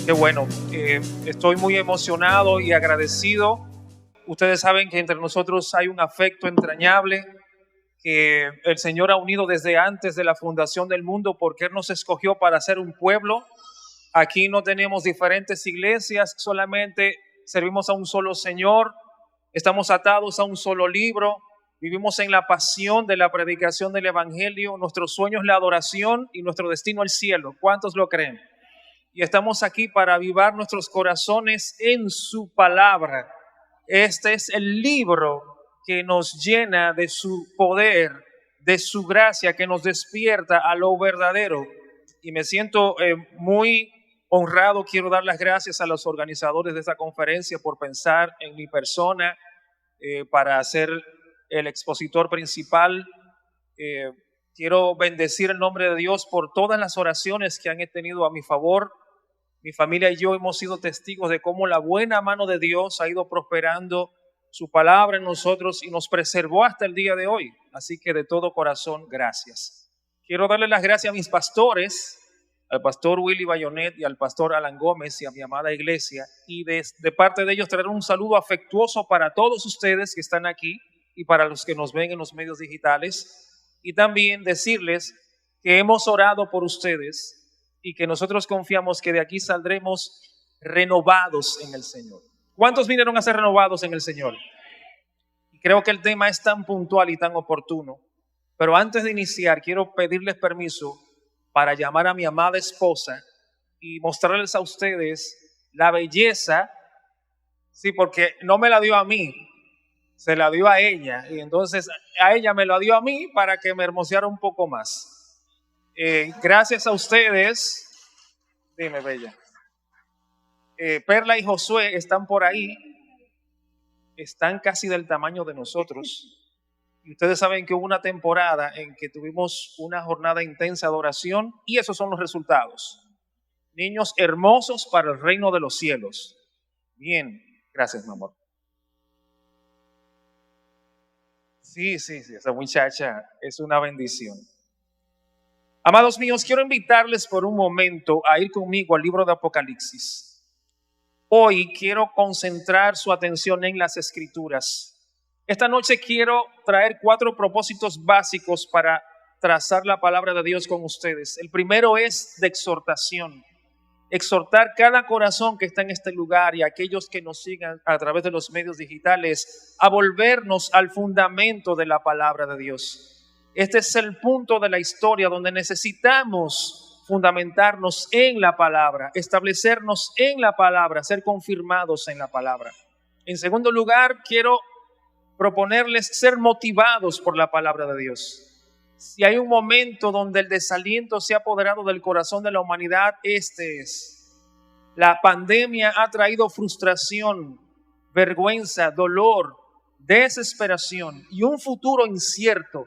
Qué bueno, estoy muy emocionado y agradecido. Ustedes saben que entre nosotros hay un afecto entrañable que el Señor ha unido desde antes de la fundación del mundo, porque Él nos escogió para ser un pueblo. Aquí no tenemos diferentes iglesias, solamente servimos a un solo Señor, estamos atados a un solo libro, vivimos en la pasión de la predicación del Evangelio, nuestro sueño es la adoración y nuestro destino el cielo. ¿Cuántos lo creen? Y estamos aquí para avivar nuestros corazones en su palabra. Este es el libro que nos llena de su poder, de su gracia, que nos despierta a lo verdadero. Y me siento muy honrado. Quiero dar las gracias a los organizadores de esta conferencia por pensar en mi persona para ser el expositor principal. Quiero bendecir el nombre de Dios por todas las oraciones que han tenido a mi favor. Mi familia y yo hemos sido testigos de cómo la buena mano de Dios ha ido prosperando su palabra en nosotros y nos preservó hasta el día de hoy. Así que de todo corazón, gracias. Quiero darle las gracias a mis pastores, al pastor Willy Bayonet y al pastor Alan Gómez y a mi amada iglesia. Y de parte de ellos traer un saludo afectuoso para todos ustedes que están aquí y para los que nos ven en los medios digitales. Y también decirles que hemos orado por ustedes y que nosotros confiamos que de aquí saldremos renovados en el Señor. ¿Cuántos vinieron a ser renovados en el Señor? Y creo que el tema es tan puntual y tan oportuno. Pero antes de iniciar, quiero pedirles permiso para llamar a mi amada esposa y mostrarles a ustedes la belleza. Sí, porque no me la dio a mí, se la dio a ella. Y entonces a ella me la dio a mí para que me hermoseara un poco más. Gracias a ustedes. Dime, bella. Perla y Josué están por ahí, están casi del tamaño de nosotros. Y ustedes saben que hubo una temporada en que tuvimos una jornada intensa de oración y esos son los resultados. Niños hermosos para el reino de los cielos. Bien, gracias, mi amor. Sí, esa muchacha es una bendición. Amados míos, quiero invitarles por un momento a ir conmigo al libro de Apocalipsis. Hoy quiero concentrar su atención en las Escrituras. Esta noche quiero traer 4 propósitos básicos para trazar la palabra de Dios con ustedes. El primero es de exhortación. Exhortar cada corazón que está en este lugar y aquellos que nos sigan a través de los medios digitales a volvernos al fundamento de la palabra de Dios. Este es el punto de la historia donde necesitamos fundamentarnos en la palabra, establecernos en la palabra, ser confirmados en la palabra. En segundo lugar, quiero proponerles ser motivados por la palabra de Dios. Si hay un momento donde el desaliento se ha apoderado del corazón de la humanidad, este es. La pandemia ha traído frustración, vergüenza, dolor, desesperación y un futuro incierto.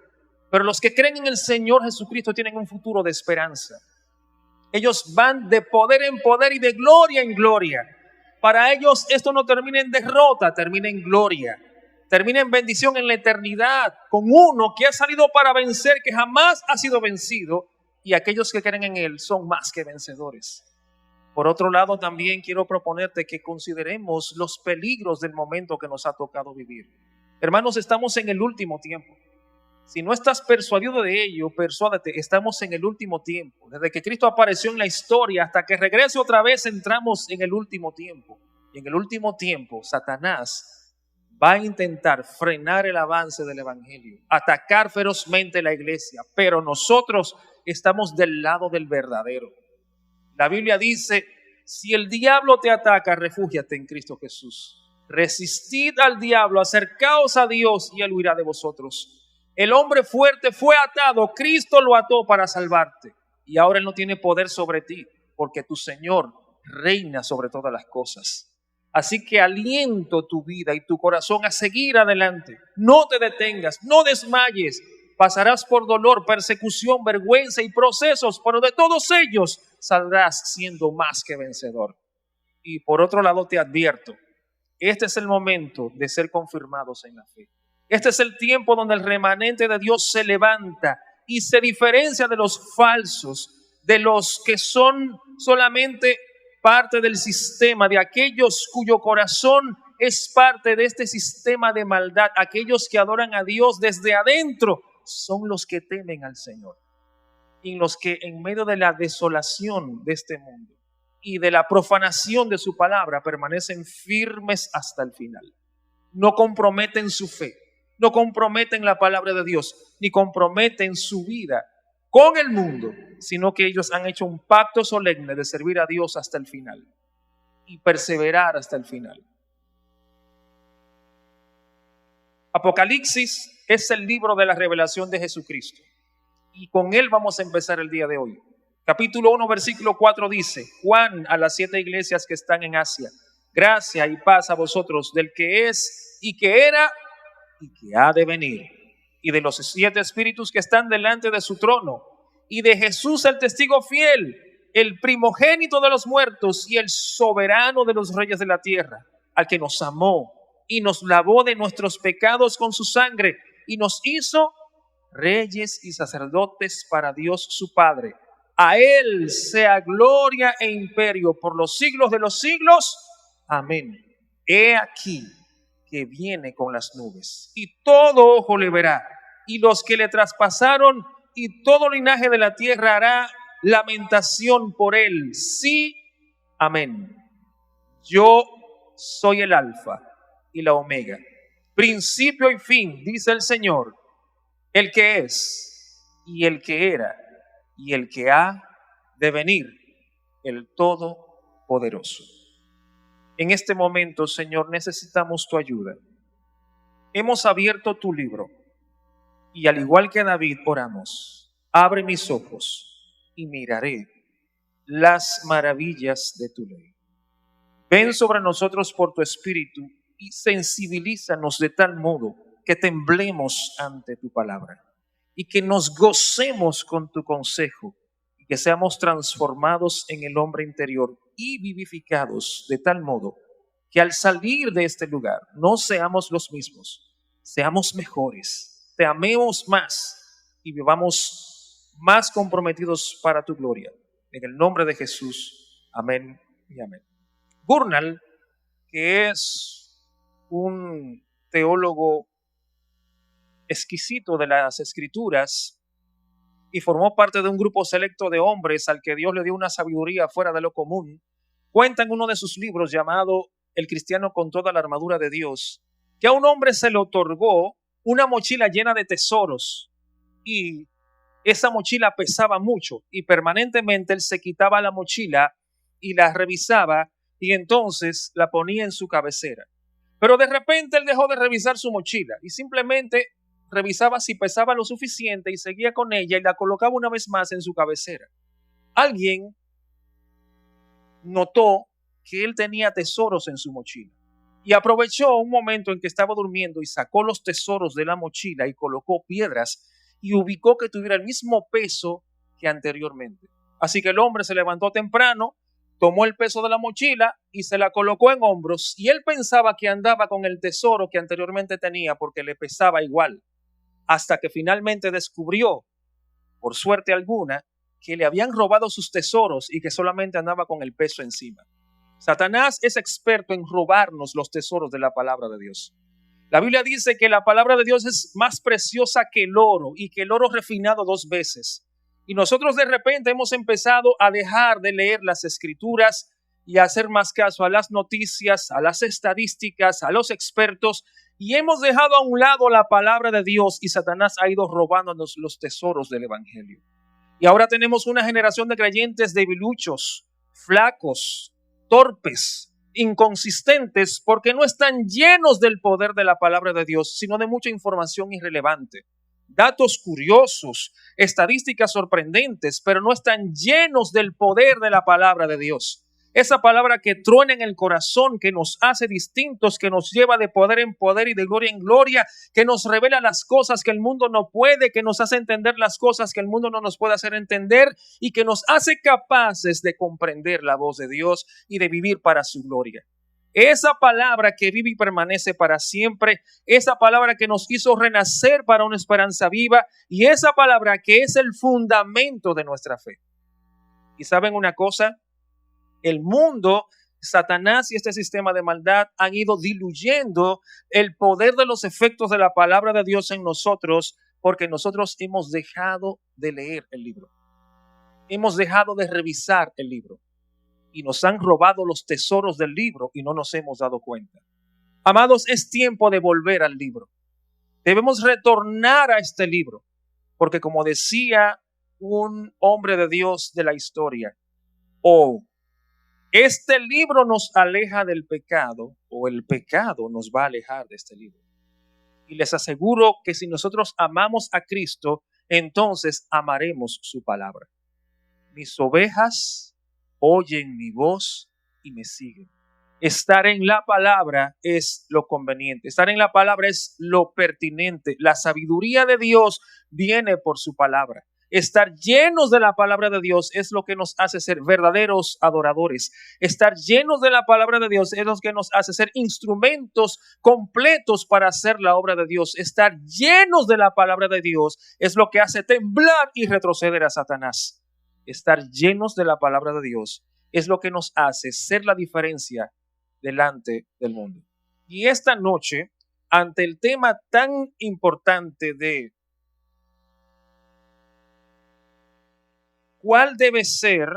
Pero los que creen en el Señor Jesucristo tienen un futuro de esperanza. Ellos van de poder en poder y de gloria en gloria. Para ellos esto no termina en derrota, termina en gloria. Termina en bendición en la eternidad, con uno que ha salido para vencer, que jamás ha sido vencido, y aquellos que creen en Él son más que vencedores. Por otro lado, también quiero proponerte que consideremos los peligros del momento que nos ha tocado vivir. Hermanos, estamos en el último tiempo. Si no estás persuadido de ello, persuádete, estamos en el último tiempo. Desde que Cristo apareció en la historia hasta que regrese otra vez, entramos en el último tiempo. Y en el último tiempo, Satanás va a intentar frenar el avance del Evangelio, atacar ferozmente la iglesia, pero nosotros estamos del lado del verdadero. La Biblia dice, si el diablo te ataca, refúgiate en Cristo Jesús. Resistid al diablo, acercaos a Dios y Él huirá de vosotros. El hombre fuerte fue atado, Cristo lo ató para salvarte. Y ahora Él no tiene poder sobre ti, porque tu Señor reina sobre todas las cosas. Así que aliento tu vida y tu corazón a seguir adelante. No te detengas, no desmayes. Pasarás por dolor, persecución, vergüenza y procesos, pero de todos ellos saldrás siendo más que vencedor. Y por otro lado te advierto, este es el momento de ser confirmados en la fe. Este es el tiempo donde el remanente de Dios se levanta y se diferencia de los falsos, de los que son solamente parte del sistema, de aquellos cuyo corazón es parte de este sistema de maldad. Aquellos que adoran a Dios desde adentro son los que temen al Señor. Y los que en medio de la desolación de este mundo y de la profanación de su palabra permanecen firmes hasta el final. No comprometen su fe, no comprometen la palabra de Dios, ni comprometen su vida con el mundo, sino que ellos han hecho un pacto solemne de servir a Dios hasta el final y perseverar hasta el final. Apocalipsis es el libro de la revelación de Jesucristo y con él vamos a empezar el día de hoy. Capítulo 1, versículo 4 dice: Juan a las 7 iglesias que están en Asia, gracia y paz a vosotros del que es y que era y que ha de venir, y de los 7 espíritus que están delante de su trono, y de Jesús el testigo fiel, el primogénito de los muertos y el soberano de los reyes de la tierra, al que nos amó y nos lavó de nuestros pecados con su sangre y nos hizo reyes y sacerdotes para Dios su Padre. A él sea gloria e imperio por los siglos de los siglos. Amén. He aquí que viene con las nubes, y todo ojo le verá, y los que le traspasaron, y todo linaje de la tierra hará lamentación por él. Sí, amén. Yo soy el Alfa y la Omega, principio y fin, dice el Señor, el que es, y el que era, y el que ha de venir, el Todopoderoso. En este momento, Señor, necesitamos tu ayuda. Hemos abierto tu libro y al igual que David oramos: abre mis ojos y miraré las maravillas de tu ley. Ven sobre nosotros por tu espíritu y sensibilízanos de tal modo que temblemos ante tu palabra y que nos gocemos con tu consejo y que seamos transformados en el hombre interior y vivificados de tal modo que al salir de este lugar no seamos los mismos, seamos mejores, te amemos más y vivamos más comprometidos para tu gloria. En el nombre de Jesús, amén y amén. Gurnall, que es un teólogo exquisito de las Escrituras y formó parte de un grupo selecto de hombres al que Dios le dio una sabiduría fuera de lo común, cuenta en uno de sus libros llamado El cristiano con toda la armadura de Dios, que a un hombre se le otorgó una mochila llena de tesoros y esa mochila pesaba mucho y permanentemente él se quitaba la mochila y la revisaba y entonces la ponía en su cabecera. Pero de repente él dejó de revisar su mochila y simplemente revisaba si pesaba lo suficiente y seguía con ella y la colocaba una vez más en su cabecera. Alguien notó que él tenía tesoros en su mochila y aprovechó un momento en que estaba durmiendo y sacó los tesoros de la mochila y colocó piedras y ubicó que tuviera el mismo peso que anteriormente. Así que el hombre se levantó temprano, tomó el peso de la mochila y se la colocó en hombros y él pensaba que andaba con el tesoro que anteriormente tenía porque le pesaba igual, hasta que finalmente descubrió, por suerte alguna, que le habían robado sus tesoros y que solamente andaba con el peso encima. Satanás es experto en robarnos los tesoros de la palabra de Dios. La Biblia dice que la palabra de Dios es más preciosa que el oro y que el oro refinado 2 veces. Y nosotros de repente hemos empezado a dejar de leer las Escrituras y a hacer más caso a las noticias, a las estadísticas, a los expertos, y hemos dejado a un lado la palabra de Dios y Satanás ha ido robándonos los tesoros del Evangelio. Y ahora tenemos una generación de creyentes debiluchos, flacos, torpes, inconsistentes, porque no están llenos del poder de la palabra de Dios, sino de mucha información irrelevante. Datos curiosos, estadísticas sorprendentes, pero no están llenos del poder de la palabra de Dios. Esa palabra que truena en el corazón, que nos hace distintos, que nos lleva de poder en poder y de gloria en gloria, que nos revela las cosas que el mundo no puede, que nos hace entender las cosas que el mundo no nos puede hacer entender y que nos hace capaces de comprender la voz de Dios y de vivir para su gloria. Esa palabra que vive y permanece para siempre, esa palabra que nos hizo renacer para una esperanza viva y esa palabra que es el fundamento de nuestra fe. ¿Y saben una cosa? El mundo, Satanás y este sistema de maldad han ido diluyendo el poder de los efectos de la palabra de Dios en nosotros, porque nosotros hemos dejado de leer el libro. Hemos dejado de revisar el libro y nos han robado los tesoros del libro y no nos hemos dado cuenta. Amados, es tiempo de volver al libro. Debemos retornar a este libro, porque como decía un hombre de Dios de la historia, este libro nos aleja del pecado o el pecado nos va a alejar de este libro. Y les aseguro que si nosotros amamos a Cristo, entonces amaremos su palabra. Mis ovejas oyen mi voz y me siguen. Estar en la palabra es lo conveniente. Estar en la palabra es lo pertinente. La sabiduría de Dios viene por su palabra. Estar llenos de la palabra de Dios es lo que nos hace ser verdaderos adoradores. Estar llenos de la palabra de Dios es lo que nos hace ser instrumentos completos para hacer la obra de Dios. Estar llenos de la palabra de Dios es lo que hace temblar y retroceder a Satanás. Estar llenos de la palabra de Dios es lo que nos hace ser la diferencia delante del mundo. Y esta noche, ante el tema tan importante de cuál debe ser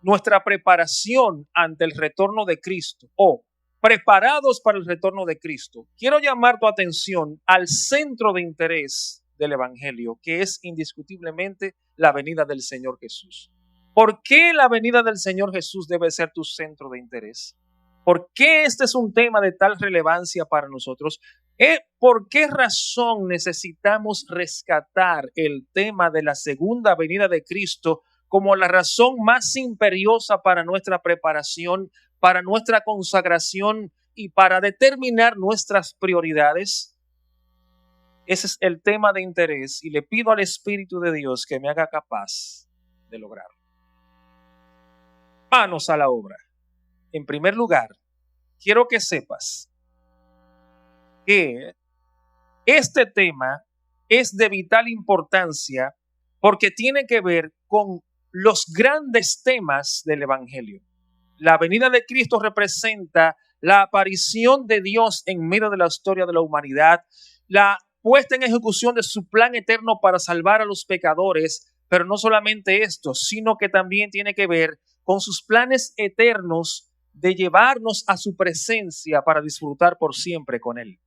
nuestra preparación ante el retorno de Cristo o preparados para el retorno de Cristo, quiero llamar tu atención al centro de interés del Evangelio, que es indiscutiblemente la venida del Señor Jesús. ¿Por qué la venida del Señor Jesús debe ser tu centro de interés? ¿Por qué este es un tema de tal relevancia para nosotros? ¿Por qué razón necesitamos rescatar el tema de la segunda venida de Cristo como la razón más imperiosa para nuestra preparación, para nuestra consagración y para determinar nuestras prioridades? Ese es el tema de interés y le pido al Espíritu de Dios que me haga capaz de lograrlo. Manos a la obra. En primer lugar, quiero que sepas que este tema es de vital importancia porque tiene que ver con los grandes temas del Evangelio. La venida de Cristo representa la aparición de Dios en medio de la historia de la humanidad, la puesta en ejecución de su plan eterno para salvar a los pecadores, pero no solamente esto, sino que también tiene que ver con sus planes eternos de llevarnos a su presencia para disfrutar por siempre con Él.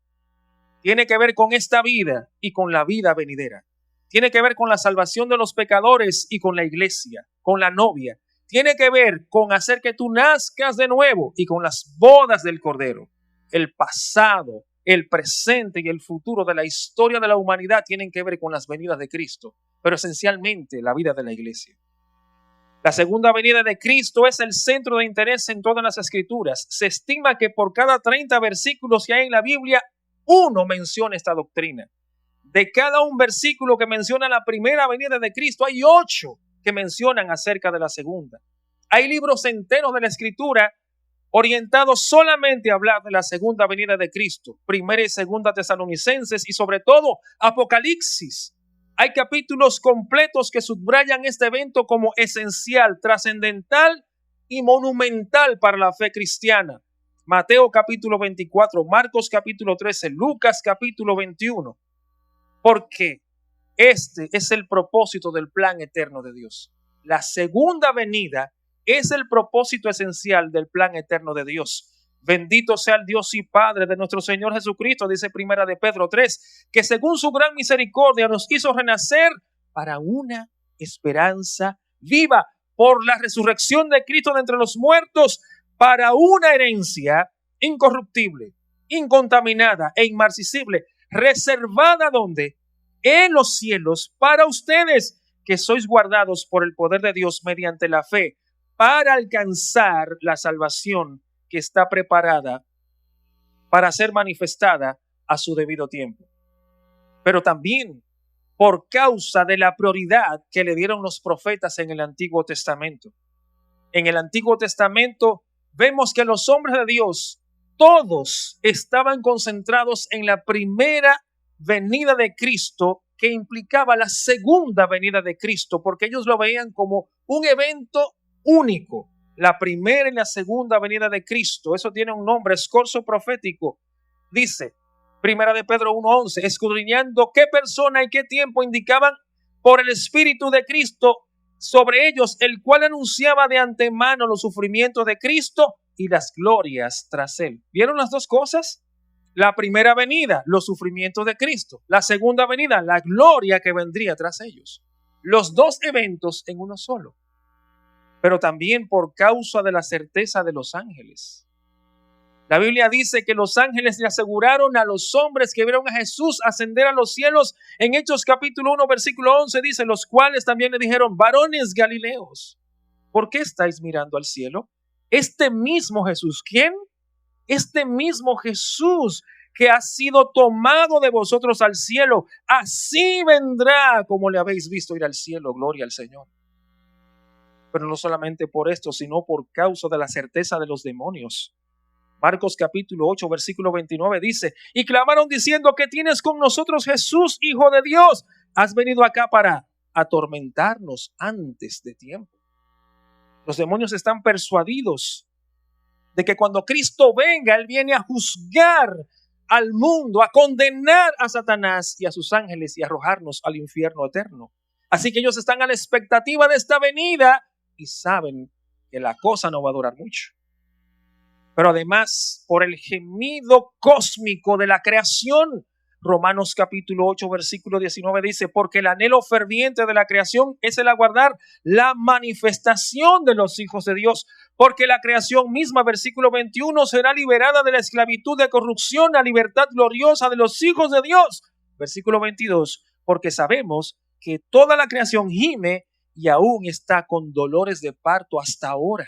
Tiene que ver con esta vida y con la vida venidera. Tiene que ver con la salvación de los pecadores y con la iglesia, con la novia. Tiene que ver con hacer que tú nazcas de nuevo y con las bodas del Cordero. El pasado, el presente y el futuro de la historia de la humanidad tienen que ver con las venidas de Cristo, pero esencialmente la vida de la iglesia. La segunda venida de Cristo es el centro de interés en todas las escrituras. Se estima que por cada 30 versículos que hay en la Biblia, uno menciona esta doctrina. De cada un versículo que menciona la primera venida de Cristo, hay 8 que mencionan acerca de la segunda. Hay libros enteros de la Escritura orientados solamente a hablar de la segunda venida de Cristo. Primera y segunda Tesalonicenses y sobre todo Apocalipsis. Hay capítulos completos que subrayan este evento como esencial, trascendental y monumental para la fe cristiana. Mateo capítulo 24, Marcos capítulo 13, Lucas capítulo 21. Porque este es el propósito del plan eterno de Dios. La segunda venida es el propósito esencial del plan eterno de Dios. Bendito sea el Dios y Padre de nuestro Señor Jesucristo, dice primera de Pedro 3, que según su gran misericordia nos hizo renacer para una esperanza viva por la resurrección de Cristo de entre los muertos, para una herencia incorruptible, incontaminada e inmarcesible, reservada ¿dónde? En los cielos para ustedes, que sois guardados por el poder de Dios mediante la fe, para alcanzar la salvación que está preparada para ser manifestada a su debido tiempo. Pero también por causa de la prioridad que le dieron los profetas en el Antiguo Testamento. En el Antiguo Testamento vemos que los hombres de Dios, todos estaban concentrados en la primera venida de Cristo, que implicaba la segunda venida de Cristo, porque ellos lo veían como un evento único. la primera y la segunda venida de Cristo. Eso tiene un nombre, escorzo profético. Dice, Primera de Pedro 1:11, escudriñando qué persona y qué tiempo indicaban por el Espíritu de Cristo sobre ellos, el cual anunciaba de antemano los sufrimientos de Cristo y las glorias tras él. ¿Vieron las dos cosas? La primera venida, los sufrimientos de Cristo. La segunda venida, la gloria que vendría tras ellos. Los dos eventos en uno solo. Pero también por causa de la certeza de los ángeles. La Biblia dice que los ángeles le aseguraron a los hombres que vieron a Jesús ascender a los cielos. En Hechos capítulo 1, versículo 11 dice, los cuales también le dijeron, varones galileos, ¿por qué estáis mirando al cielo? Este mismo Jesús, ¿quién? Este mismo Jesús que ha sido tomado de vosotros al cielo, así vendrá como le habéis visto ir al cielo, gloria al Señor. Pero no solamente por esto, sino por causa de la certeza de los demonios. Marcos capítulo 8, versículo 29 dice, y clamaron diciendo, ¿qué tienes con nosotros, Jesús, Hijo de Dios? Has venido acá para atormentarnos antes de tiempo. Los demonios están persuadidos de que cuando Cristo venga, Él viene a juzgar al mundo, a condenar a Satanás y a sus ángeles y a arrojarnos al infierno eterno. Así que ellos están a la expectativa de esta venida y saben que la cosa no va a durar mucho. Pero además, por el gemido cósmico de la creación, Romanos capítulo 8, versículo 19 dice, porque el anhelo ferviente de la creación es el aguardar la manifestación de los hijos de Dios, porque la creación misma, versículo 21, será liberada de la esclavitud de corrupción a libertad gloriosa de los hijos de Dios. Versículo 22, porque sabemos que toda la creación gime y aún está con dolores de parto hasta ahora,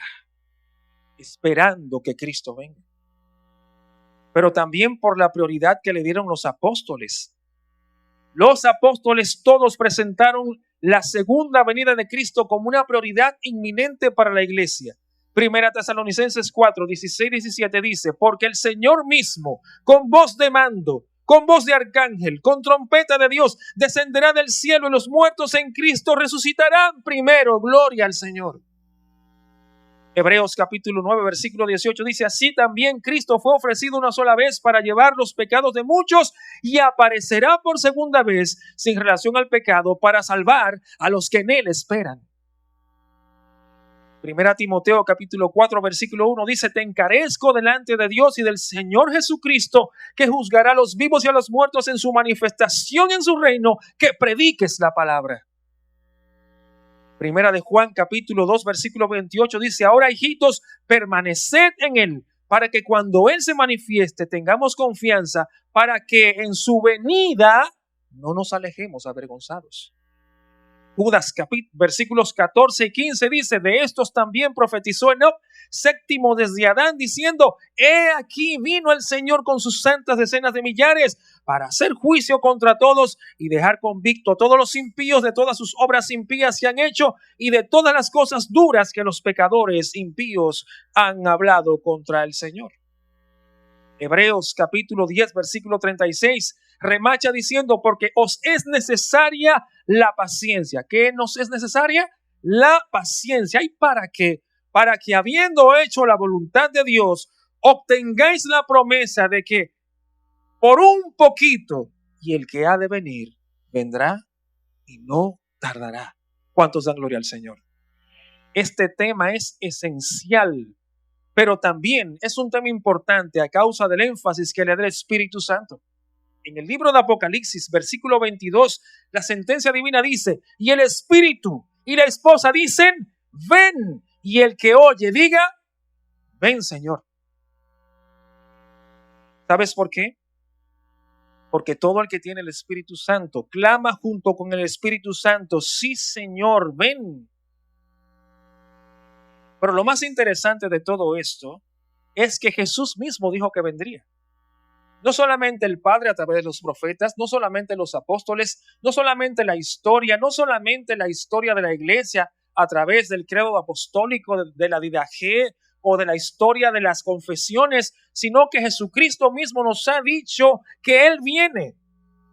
esperando que Cristo venga. Pero también por la prioridad que le dieron los apóstoles. Los apóstoles todos presentaron la segunda venida de Cristo como una prioridad inminente para la iglesia. Primera Tesalonicenses 4, 16, 17 dice, porque el Señor mismo, con voz de mando, con voz de arcángel, con trompeta de Dios, descenderá del cielo y los muertos en Cristo resucitarán primero. Gloria al Señor. Hebreos capítulo 9, versículo 18 dice, así también Cristo fue ofrecido una sola vez para llevar los pecados de muchos y aparecerá por segunda vez sin relación al pecado para salvar a los que en él esperan. Primera Timoteo capítulo 4, versículo 1 dice, te encarezco delante de Dios y del Señor Jesucristo, que juzgará a los vivos y a los muertos en su manifestación en su reino, que prediques la palabra. Primera de Juan capítulo 2 versículo 28 dice, ahora hijitos, permaneced en él, para que cuando él se manifieste tengamos confianza, para que en su venida no nos alejemos avergonzados. Judas versículos 14 y 15 dice, de estos también profetizó Enoc, séptimo desde Adán, diciendo, he aquí vino el Señor con sus santas decenas de millares para hacer juicio contra todos y dejar convicto a todos los impíos de todas sus obras impías que han hecho y de todas las cosas duras que los pecadores impíos han hablado contra el Señor. Hebreos capítulo 10 versículo 36 remacha diciendo, porque os es necesaria la paciencia. ¿Qué nos es necesaria? La paciencia. ¿Y para qué? Para que habiendo hecho la voluntad de Dios, obtengáis la promesa de que por un poquito, y el que ha de venir, vendrá y no tardará. ¿Cuántos dan gloria al Señor? Este tema es esencial, pero también es un tema importante a causa del énfasis que le da el Espíritu Santo. En el libro de Apocalipsis, versículo 22, la sentencia divina dice, y el Espíritu y la esposa dicen, ven, y el que oye diga, ven, Señor. ¿Sabes por qué? Porque todo el que tiene el Espíritu Santo clama junto con el Espíritu Santo, sí, Señor, ven. Pero lo más interesante de todo esto es que Jesús mismo dijo que vendría. No solamente el Padre a través de los profetas, no solamente los apóstoles, no solamente la historia, no solamente la historia de la iglesia a través del credo apostólico, de la Didaché o de la historia de las confesiones, sino que Jesucristo mismo nos ha dicho que Él viene.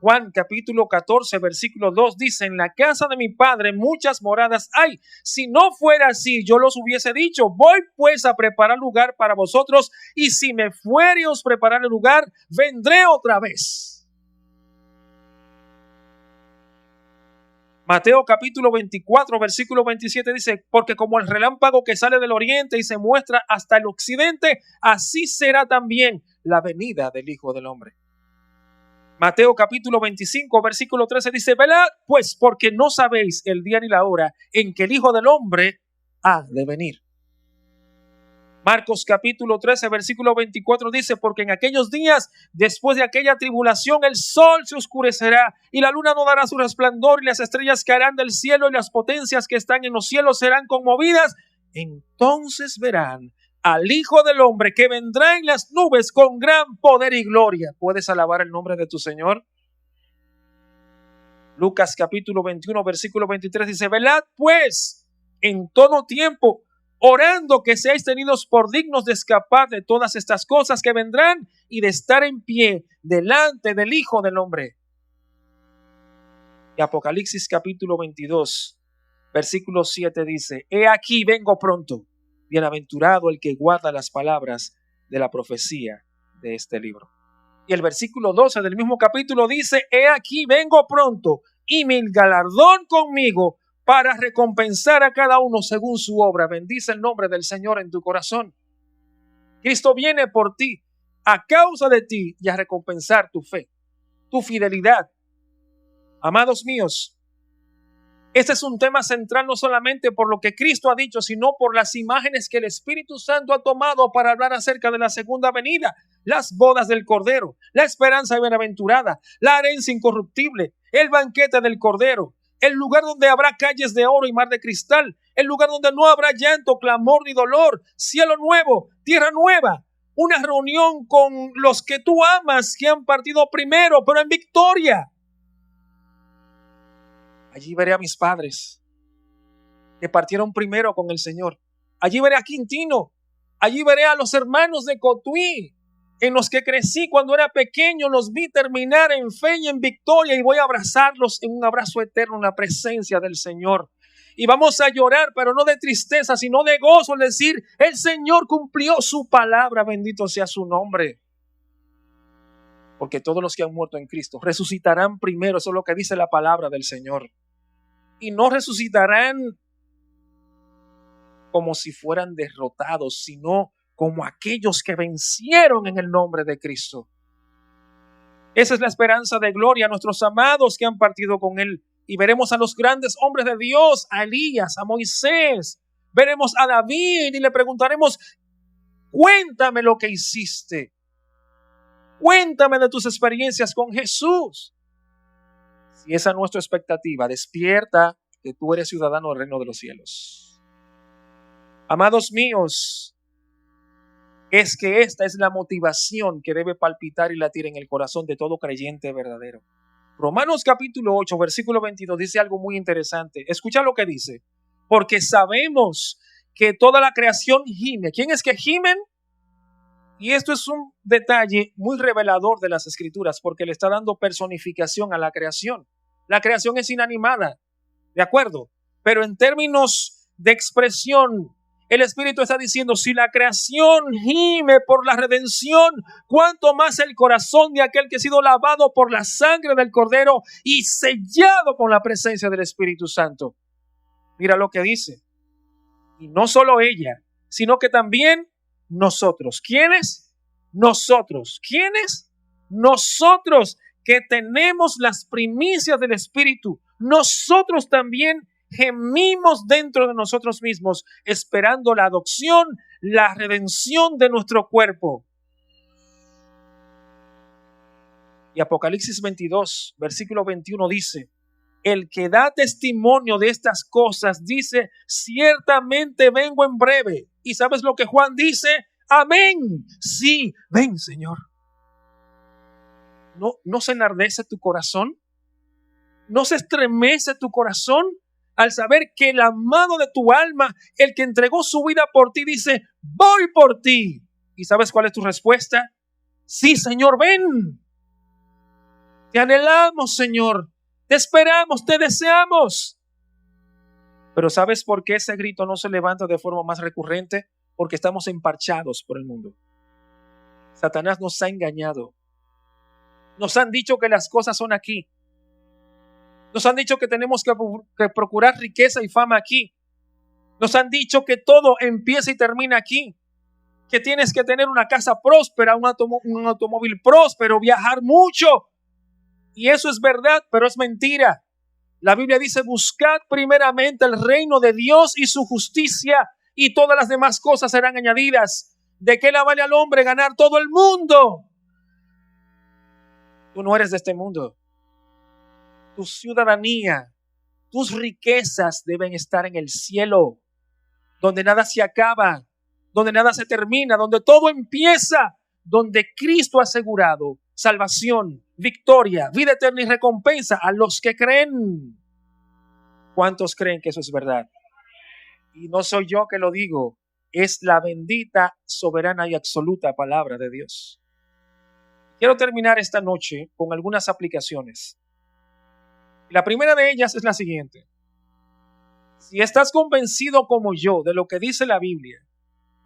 Juan capítulo 14, versículo 2 dice: en la casa de mi Padre muchas moradas hay. Si no fuera así, yo los hubiese dicho. Voy pues a preparar lugar para vosotros, y si me fuere a os preparar el lugar, vendré otra vez. Mateo capítulo 24, versículo 27 dice: porque como el relámpago que sale del oriente y se muestra hasta el occidente, así será también la venida del Hijo del Hombre. Mateo capítulo 25, versículo 13 dice: velad pues, porque no sabéis el día ni la hora en que el Hijo del Hombre ha de venir. Marcos capítulo 13, versículo 24 dice: porque en aquellos días, después de aquella tribulación, el sol se oscurecerá y la luna no dará su resplandor, y las estrellas caerán del cielo, y las potencias que están en los cielos serán conmovidas. Entonces verán al Hijo del Hombre que vendrá en las nubes con gran poder y gloria. ¿Puedes alabar el nombre de tu Señor? Lucas capítulo 21, versículo 23 dice: velad pues en todo tiempo, orando que seáis tenidos por dignos de escapar de todas estas cosas que vendrán y de estar en pie delante del Hijo del Hombre. Y Apocalipsis capítulo 22, versículo 7 dice: he aquí vengo pronto. Bienaventurado el que guarda las palabras de la profecía de este libro. Y el versículo 12 del mismo capítulo dice: he aquí vengo pronto, y mi galardón conmigo, para recompensar a cada uno según su obra. Bendice el nombre del Señor en tu corazón. Cristo viene por ti, a causa de ti, y a recompensar tu fe, tu fidelidad. Amados míos, este es un tema central no solamente por lo que Cristo ha dicho, sino por las imágenes que el Espíritu Santo ha tomado para hablar acerca de la segunda venida, las bodas del Cordero, la esperanza bienaventurada, la herencia incorruptible, el banquete del Cordero, el lugar donde habrá calles de oro y mar de cristal, el lugar donde no habrá llanto, clamor ni dolor, cielo nuevo, tierra nueva, una reunión con los que tú amas, que han partido primero, pero en victoria. Allí veré a mis padres que partieron primero con el Señor. Allí veré a Quintino. Allí veré a los hermanos de Cotuí, en los que crecí cuando era pequeño. Los vi terminar en fe y en victoria, y voy a abrazarlos en un abrazo eterno en la presencia del Señor. Y vamos a llorar, pero no de tristeza, sino de gozo, al decir: el Señor cumplió su palabra, bendito sea su nombre. Porque todos los que han muerto en Cristo resucitarán primero. Eso es lo que dice la palabra del Señor. Y no resucitarán como si fueran derrotados, sino como aquellos que vencieron en el nombre de Cristo. Esa es la esperanza de gloria a nuestros amados que han partido con Él. Y veremos a los grandes hombres de Dios, a Elías, a Moisés. Veremos a David y le preguntaremos: cuéntame lo que hiciste. Cuéntame de tus experiencias con Jesús. Si esa es nuestra expectativa, despierta que tú eres ciudadano del reino de los cielos. Amados míos, es que esta es la motivación que debe palpitar y latir en el corazón de todo creyente verdadero. Romanos capítulo 8, versículo 22 dice algo muy interesante. Escucha lo que dice: porque sabemos que toda la creación gime. ¿Quién es que gimen? Y esto es un detalle muy revelador de las Escrituras, porque le está dando personificación a la creación. La creación es inanimada, ¿de acuerdo? Pero en términos de expresión, el Espíritu está diciendo: si la creación gime por la redención, cuánto más el corazón de aquel que ha sido lavado por la sangre del Cordero y sellado con la presencia del Espíritu Santo. Mira lo que dice. Y no solo ella, sino que también nosotros. ¿Quiénes? Nosotros. ¿Quiénes? Nosotros, que tenemos las primicias del Espíritu. Nosotros también gemimos dentro de nosotros mismos, esperando la adopción, la redención de nuestro cuerpo. Y Apocalipsis 22, versículo 21 dice: el que da testimonio de estas cosas dice: ciertamente vengo en breve. ¿Y sabes lo que Juan dice? Amén. Sí, ven, Señor. ¿No se enardece tu corazón? ¿No se estremece tu corazón al saber que el amado de tu alma, el que entregó su vida por ti, dice: voy por ti? ¿Y sabes cuál es tu respuesta? Sí, Señor, ven. Te anhelamos, Señor. Te esperamos, te deseamos. Pero ¿sabes por qué ese grito no se levanta de forma más recurrente? Porque estamos emparchados por el mundo. Satanás nos ha engañado. Nos han dicho que las cosas son aquí. Nos han dicho que tenemos que procurar riqueza y fama aquí. Nos han dicho que todo empieza y termina aquí. Que tienes que tener una casa próspera, un automóvil próspero, viajar mucho. Y eso es verdad, pero es mentira. La Biblia dice: buscad primeramente el reino de Dios y su justicia, y todas las demás cosas serán añadidas. ¿De qué le vale al hombre ganar todo el mundo? Tú no eres de este mundo. Tu ciudadanía, tus riquezas deben estar en el cielo, donde nada se acaba, donde nada se termina, donde todo empieza, donde Cristo ha asegurado salvación, victoria, vida eterna y recompensa a los que creen. ¿Cuántos creen que eso es verdad? Y no soy yo que lo digo, es la bendita, soberana y absoluta palabra de Dios. Quiero terminar esta noche con algunas aplicaciones. La primera de ellas es la siguiente. Si estás convencido como yo de lo que dice la Biblia,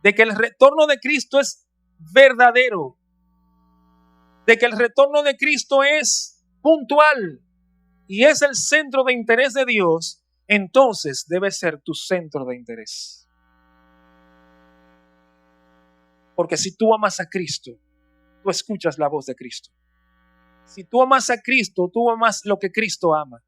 de que el retorno de Cristo es verdadero, de que el retorno de Cristo es puntual y es el centro de interés de Dios, entonces debe ser tu centro de interés. Porque si tú amas a Cristo, tú escuchas la voz de Cristo. Si tú amas a Cristo, tú amas lo que Cristo ama.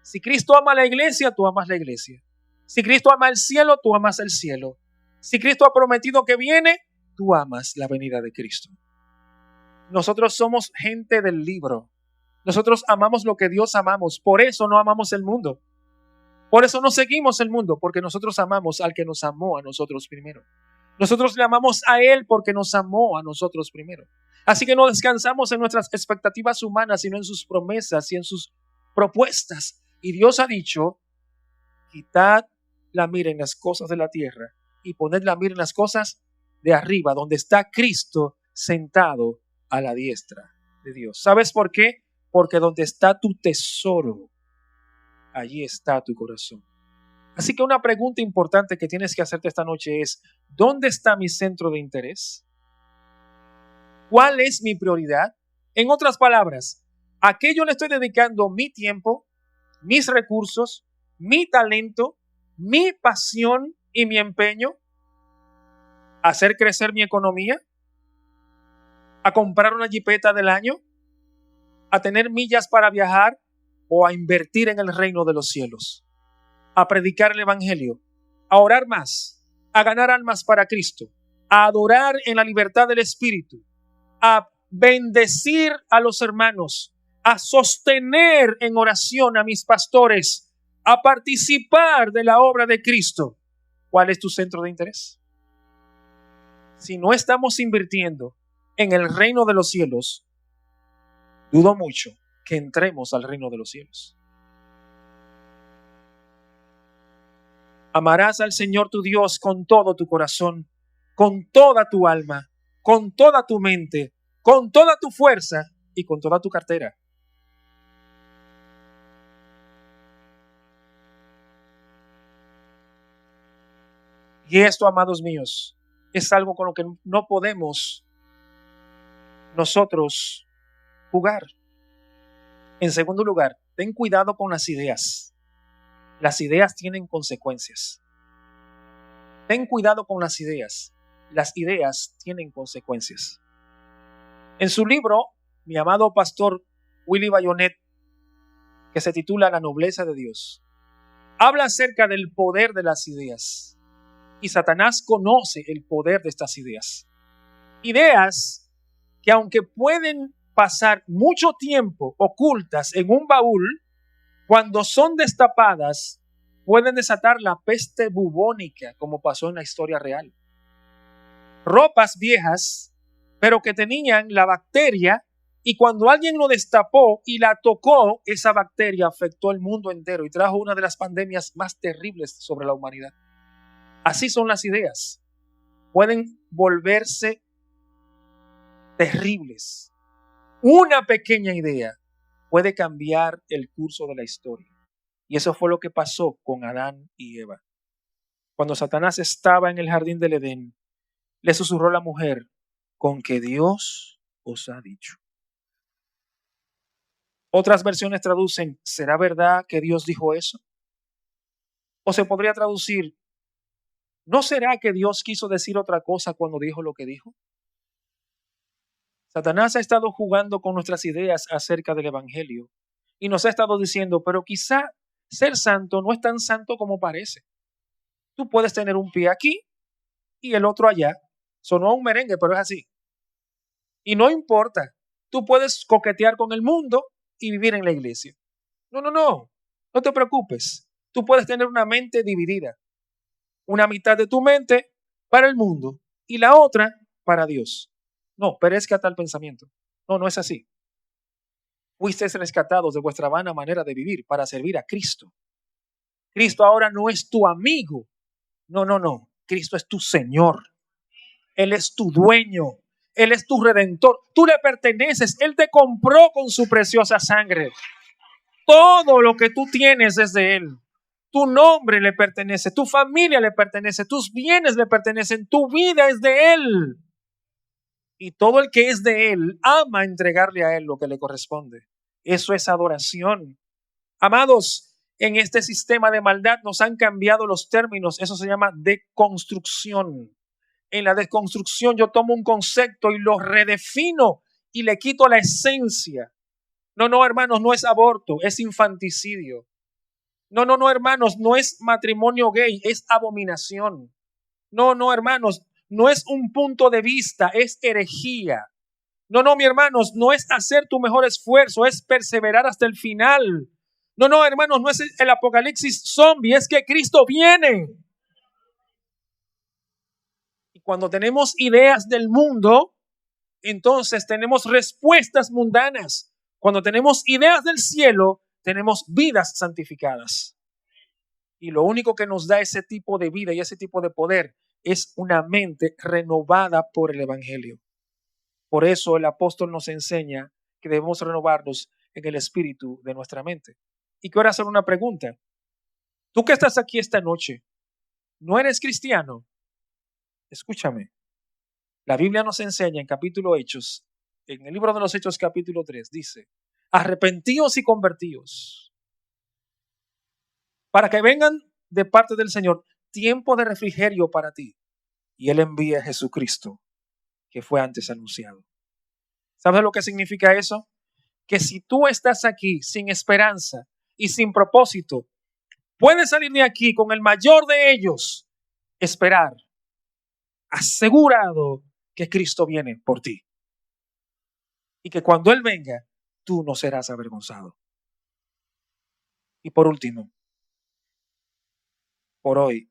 Si Cristo ama a la iglesia, tú amas la iglesia. Si Cristo ama el cielo, tú amas el cielo. Si Cristo ha prometido que viene, tú amas la venida de Cristo. Nosotros somos gente del libro. Nosotros amamos lo que Dios amamos. Por eso no amamos el mundo. Por eso no seguimos el mundo, porque nosotros amamos al que nos amó a nosotros primero. Nosotros le amamos a Él porque nos amó a nosotros primero. Así que no descansamos en nuestras expectativas humanas, sino en sus promesas y en sus propuestas. Y Dios ha dicho: quitad la mira en las cosas de la tierra y poned la mira en las cosas de arriba, donde está Cristo sentado a la diestra de Dios. ¿Sabes por qué? Porque donde está tu tesoro, allí está tu corazón. Así que una pregunta importante que tienes que hacerte esta noche es: ¿dónde está mi centro de interés? ¿Cuál es mi prioridad? En otras palabras, ¿a qué yo le estoy dedicando mi tiempo, mis recursos, mi talento, mi pasión y mi empeño? ¿A hacer crecer mi economía? ¿A comprar una jipeta del año? ¿A tener millas para viajar? ¿O a invertir en el reino de los cielos? ¿A predicar el evangelio? ¿A orar más? ¿A ganar almas para Cristo? ¿A adorar en la libertad del Espíritu? ¿A bendecir a los hermanos? ¿A sostener en oración a mis pastores? ¿A participar de la obra de Cristo? ¿Cuál es tu centro de interés? Si no estamos invirtiendo en el reino de los cielos, dudo mucho que entremos al reino de los cielos. Amarás al Señor tu Dios con todo tu corazón, con toda tu alma, con toda tu mente, con toda tu fuerza y con toda tu cartera. Y esto, amados míos, es algo con lo que no podemos nosotros jugar. En segundo lugar, ten cuidado con las ideas. Las ideas tienen consecuencias. Ten cuidado con las ideas. Las ideas tienen consecuencias. En su libro, mi amado pastor Willy Bayonet, que se titula La nobleza de Dios, habla acerca del poder de las ideas. Y Satanás conoce el poder de estas ideas. Ideas que, aunque pueden pasar mucho tiempo ocultas en un baúl, cuando son destapadas, pueden desatar la peste bubónica, como pasó en la historia real. Ropas viejas, pero que tenían la bacteria, y cuando alguien lo destapó y la tocó, esa bacteria afectó el mundo entero y trajo una de las pandemias más terribles sobre la humanidad. Así son las ideas. Pueden volverse terribles. Una pequeña idea puede cambiar el curso de la historia. Y eso fue lo que pasó con Adán y Eva. Cuando Satanás estaba en el jardín del Edén, le susurró a la mujer, con que Dios os ha dicho. Otras versiones traducen, ¿será verdad que Dios dijo eso? O se podría traducir, ¿no será que Dios quiso decir otra cosa cuando dijo lo que dijo? Satanás ha estado jugando con nuestras ideas acerca del Evangelio y nos ha estado diciendo, pero quizá ser santo no es tan santo como parece. Tú puedes tener un pie aquí y el otro allá. Sonó un merengue, pero es así. Y no importa, tú puedes coquetear con el mundo y vivir en la iglesia. No te preocupes. Tú puedes tener una mente dividida. Una mitad de tu mente para el mundo y la otra para Dios. No, perezca tal pensamiento. No es así. Fuisteis rescatados de vuestra vana manera de vivir para servir a Cristo. Cristo ahora no es tu amigo. No. Cristo es tu Señor. Él es tu dueño. Él es tu redentor. Tú le perteneces. Él te compró con su preciosa sangre. Todo lo que tú tienes es de Él. Tu nombre le pertenece, tu familia le pertenece, tus bienes le pertenecen, tu vida es de Él. Y todo el que es de Él ama entregarle a Él lo que le corresponde. Eso es adoración. Amados, en este sistema de maldad nos han cambiado los términos. Eso se llama deconstrucción. En la deconstrucción yo tomo un concepto y lo redefino y le quito la esencia. No, hermanos, no es aborto, es infanticidio. No, hermanos, no es matrimonio gay, es abominación. No, hermanos, no es un punto de vista, es herejía. No, mi hermanos, no es hacer tu mejor esfuerzo, es perseverar hasta el final. No, hermanos, no es el apocalipsis zombie, es que Cristo viene. Y cuando tenemos ideas del mundo, entonces tenemos respuestas mundanas. Cuando tenemos ideas del cielo, tenemos vidas santificadas. Y lo único que nos da ese tipo de vida y ese tipo de poder es una mente renovada por el Evangelio. Por eso el apóstol nos enseña que debemos renovarnos en el espíritu de nuestra mente. Y quiero hacer una pregunta. Tú que estás aquí esta noche, ¿no eres cristiano? Escúchame. La Biblia nos enseña en capítulo Hechos, en el libro de los Hechos capítulo 3, dice, arrepentíos y convertíos para que vengan de parte del Señor tiempo de refrigerio para ti. Y Él envía a Jesucristo, que fue antes anunciado. ¿Sabes lo que significa eso? Que si tú estás aquí sin esperanza y sin propósito, puedes salir de aquí con el mayor de ellos, esperar, asegurado que Cristo viene por ti. Y que cuando Él venga, tú no serás avergonzado. Y por último, por hoy,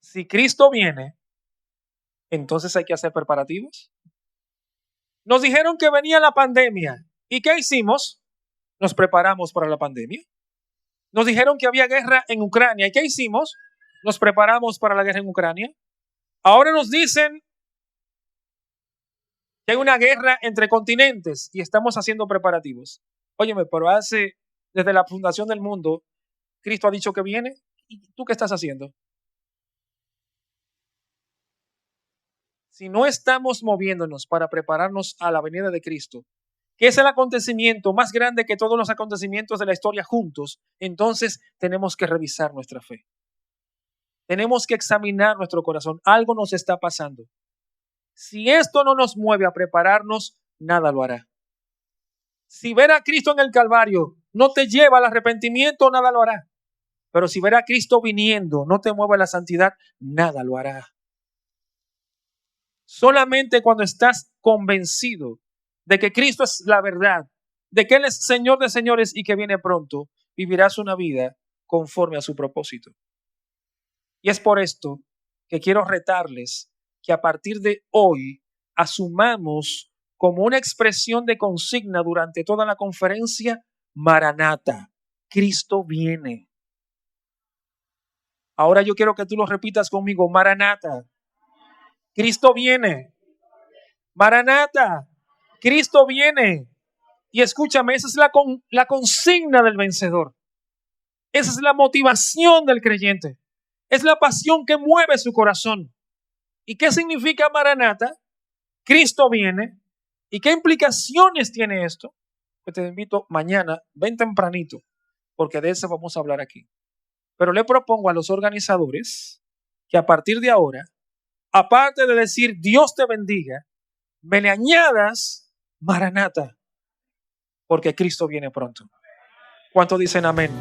si Cristo viene, entonces hay que hacer preparativos. Nos dijeron que venía la pandemia. ¿Y qué hicimos? Nos preparamos para la pandemia. Nos dijeron que había guerra en Ucrania. ¿Y qué hicimos? Nos preparamos para la guerra en Ucrania. Ahora nos dicen que hay una guerra entre continentes y estamos haciendo preparativos. Óyeme, pero desde la fundación del mundo, Cristo ha dicho que viene. ¿Y tú qué estás haciendo? Si no estamos moviéndonos para prepararnos a la venida de Cristo, que es el acontecimiento más grande que todos los acontecimientos de la historia juntos, entonces tenemos que revisar nuestra fe. Tenemos que examinar nuestro corazón. Algo nos está pasando. Si esto no nos mueve a prepararnos, nada lo hará. Si ver a Cristo en el Calvario no te lleva al arrepentimiento, nada lo hará. Pero si ver a Cristo viniendo no te mueve a la santidad, nada lo hará. Solamente cuando estás convencido de que Cristo es la verdad, de que Él es Señor de señores y que viene pronto, vivirás una vida conforme a su propósito. Y es por esto que quiero retarles que a partir de hoy asumamos como una expresión de consigna durante toda la conferencia, Maranata, Cristo viene. Ahora yo quiero que tú lo repitas conmigo, Maranata, Cristo viene. Maranata, Cristo viene. Y escúchame, esa es la consigna del vencedor. Esa es la motivación del creyente. Es la pasión que mueve su corazón. ¿Y qué significa Maranata? Cristo viene. ¿Y qué implicaciones tiene esto? Pues te invito mañana, ven tempranito, porque de eso vamos a hablar aquí. Pero le propongo a los organizadores que a partir de ahora, aparte de decir Dios te bendiga, me le añadas Maranata, porque Cristo viene pronto. ¿Cuántos dicen amén?